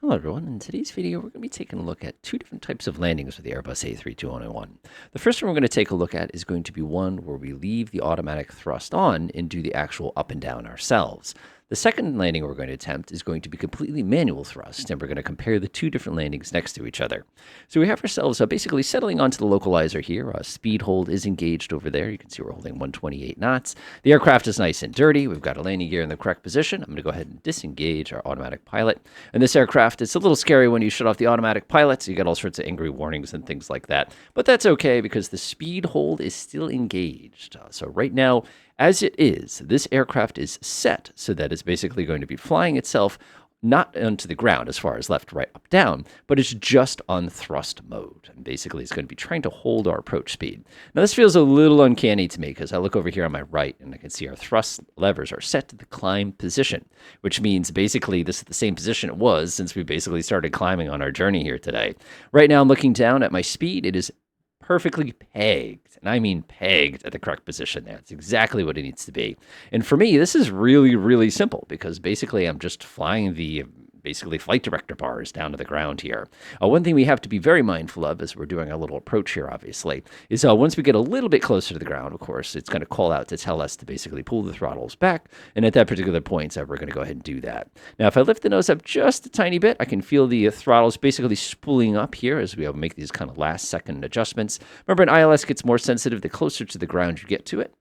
Hello everyone, in today's video we're going to be taking a look at two different types of landings with the Airbus A321. The first one we're going to take a look at is going to be one where we leave the automatic thrust on and do the actual up and down ourselves. The second landing we're going to attempt is going to be completely manual thrust, and we're going to compare the two different landings next to each other. So we have ourselves basically settling onto the localizer here. Speed hold is engaged over there. You can see we're holding 128 knots. The aircraft is nice and dirty. We've got a landing gear in the correct position. I'm going to go ahead and disengage our automatic pilot. And this aircraft, it's a little scary when you shut off the automatic pilot, so you get all sorts of angry warnings and things like that. But that's okay because the speed hold is still engaged. So right now, as it is, this aircraft is set so that it's basically going to be flying itself not onto the ground as far as left, right, up, down, but it's just on thrust mode. And basically, it's going to be trying to hold our approach speed. Now, this feels a little uncanny to me because I look over here on my right and I can see our thrust levers are set to the climb position, which means basically this is the same position it was since we basically started climbing on our journey here today. Right now, I'm looking down at my speed. It is perfectly pegged, and I mean pegged at the correct position there. It's exactly what it needs to be. And for me, this is really, really simple because basically I'm just flying the basically flight director bars down to the ground here. One thing we have to be very mindful of as we're doing a little approach here, obviously, is once we get a little bit closer to the ground, of course, it's going to call out to tell us to basically pull the throttles back. And at that particular point, we're going to go ahead and do that. Now, if I lift the nose up just a tiny bit, I can feel the throttles basically spooling up here as we make these kind of last second adjustments. Remember, an ILS gets more sensitive the closer to the ground you get to it.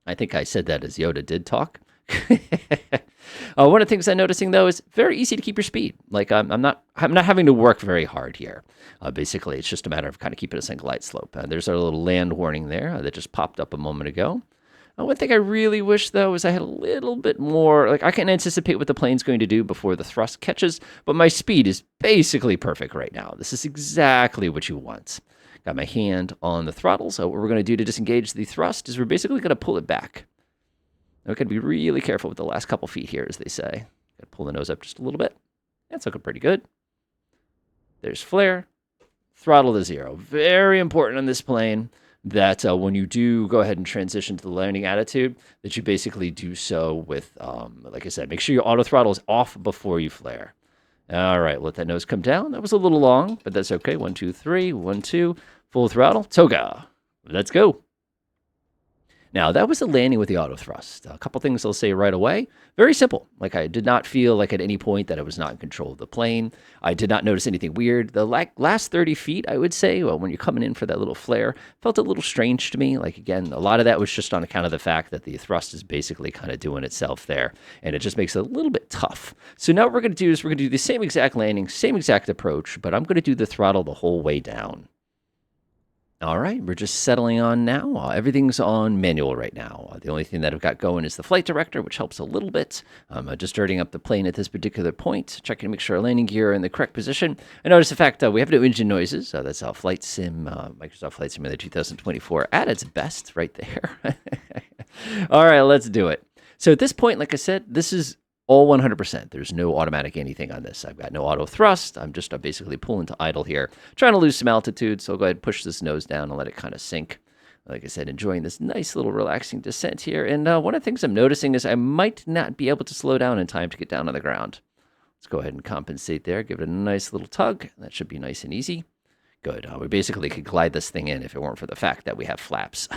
I think I said that as Yoda did talk. One of the things I'm noticing though is very easy to keep your speed. Like I'm not having to work very hard here. Basically, it's just a matter of kind of keeping a single glide slope. There's our little land warning there that just popped up a moment ago. One thing I really wish though is I had a little bit more. Like I can anticipate what the plane's going to do before the thrust catches, but my speed is basically perfect right now. This is exactly what you want. Got my hand on the throttle. So what we're going to do to disengage the thrust is we're basically going to pull it back. We're going to be really careful with the last couple feet here, as they say. Got to pull the nose up just a little bit. That's looking pretty good. There's flare. Throttle to 0. Very important on this plane that when you do go ahead and transition to the landing attitude, that you basically do so with, like I said, make sure your auto throttle is off before you flare. All right, let that nose come down. That was a little long, but that's okay. 1, 2, 3. 1, 2. Full throttle. Toga. Let's go. Now, that was the landing with the auto thrust. A couple things I'll say right away. Very simple. Like I did not feel like at any point that I was not in control of the plane. I did not notice anything weird. The last 30 feet, I would say, well, when you're coming in for that little flare, felt a little strange to me. Like, again, a lot of that was just on account of the fact that the thrust is basically kind of doing itself there. And it just makes it a little bit tough. So now what we're going to do is we're going to do the same exact landing, same exact approach, but I'm going to do the throttle the whole way down. All right, we're just settling on now. Everything's on manual right now. The only thing that I've got going is the flight director, which helps a little bit. I'm just dirtying up the plane at this particular point, checking to make sure our landing gear are in the correct position. I noticed the fact we have no engine noises. That's Flight Sim, Microsoft Flight Simulator 2024 at its best right there. All right, let's do it. So at this point, like I said, this is all 100%. There's no automatic anything on this. I've got no auto thrust. I'm just basically pulling to idle here, trying to lose some altitude. So I'll go ahead and push this nose down and let it kind of sink. Like I said, enjoying this nice little relaxing descent here. And one of the things I'm noticing is I might not be able to slow down in time to get down on the ground. Let's go ahead and compensate there. Give it a nice little tug. That should be nice and easy. Good. We basically could glide this thing in if it weren't for the fact that we have flaps.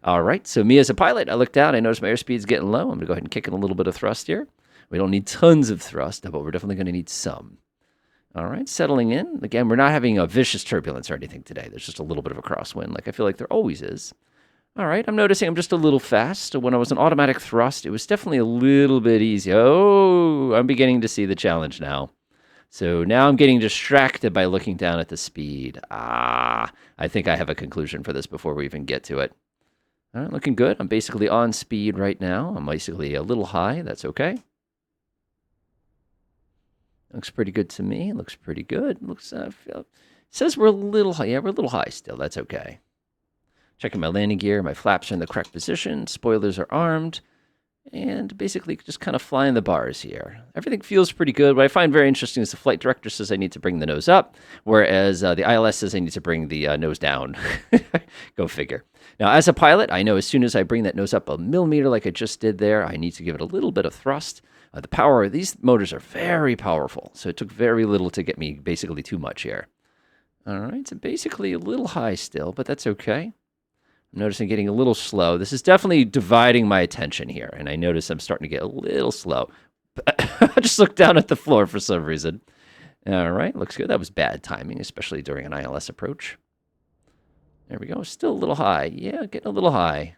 All right, so me as a pilot, I look down, I notice my airspeed's getting low. I'm going to go ahead and kick in a little bit of thrust here. We don't need tons of thrust, but we're definitely going to need some. All right, settling in. Again, we're not having a vicious turbulence or anything today. There's just a little bit of a crosswind, like I feel like there always is. All right, I'm noticing I'm just a little fast. When I was in automatic thrust, it was definitely a little bit easy. Oh, I'm beginning to see the challenge now. So now I'm getting distracted by looking down at the speed. I think I have a conclusion for this before we even get to it. All right, looking good. I'm basically on speed right now. I'm basically a little high. That's okay. Looks pretty good to me. Looks pretty good. Looks says we're a little high. Yeah, we're a little high still. That's okay. Checking my landing gear. My flaps are in the correct position. Spoilers are armed. And basically just kind of flying the bars here. Everything feels pretty good. What I find very interesting is the flight director says I need to bring the nose up, whereas the ILS says I need to bring the nose down. Go figure. Now, as a pilot, I know as soon as I bring that nose up a millimeter like I just did there, I need to give it a little bit of thrust. The power, these motors are very powerful, so it took very little to get me basically too much here. All right, so basically a little high still, but that's okay. I'm noticing getting a little slow. This is definitely dividing my attention here, and I notice I'm starting to get a little slow. I just looked down at the floor for some reason. All right, looks good. That was bad timing, especially during an ILS approach. There we go. Still a little high. Yeah, getting a little high.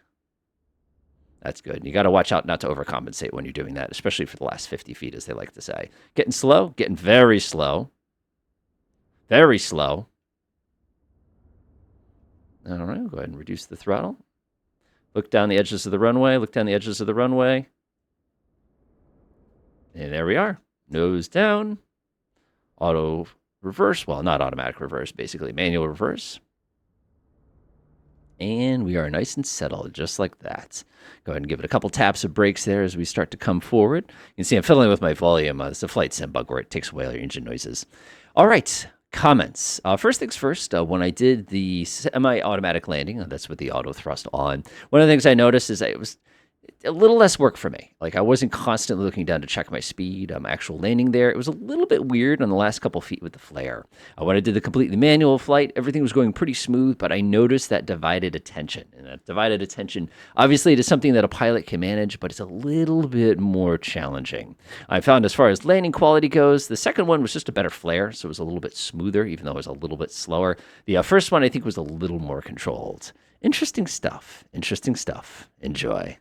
That's good. You got to watch out not to overcompensate when you're doing that, especially for the last 50 feet, as they like to say. Getting slow, getting very slow. Very slow. All right, go ahead and reduce the throttle. Look down the edges of the runway. Look down the edges of the runway. And there we are. Nose down. Auto reverse. Well, not automatic reverse, basically manual reverse. And we are nice and settled, just like that. Go ahead and give it a couple taps of brakes there as we start to come forward. You can see I'm fiddling with my volume. It's a flight sim bug where it takes away all your engine noises. All right, comments. First things first, when I did the semi-automatic landing, that's with the auto thrust on, one of the things I noticed is that it was a little less work for me. Like I wasn't constantly looking down to check my speed, actual landing there. It was a little bit weird on the last couple feet with the flare. When I did the completely manual flight, everything was going pretty smooth, but I noticed that divided attention. And that divided attention, obviously it is something that a pilot can manage, but it's a little bit more challenging. I found as far as landing quality goes, the second one was just a better flare, so it was a little bit smoother, even though it was a little bit slower. The first one I think was a little more controlled. Interesting stuff. Interesting stuff. Enjoy.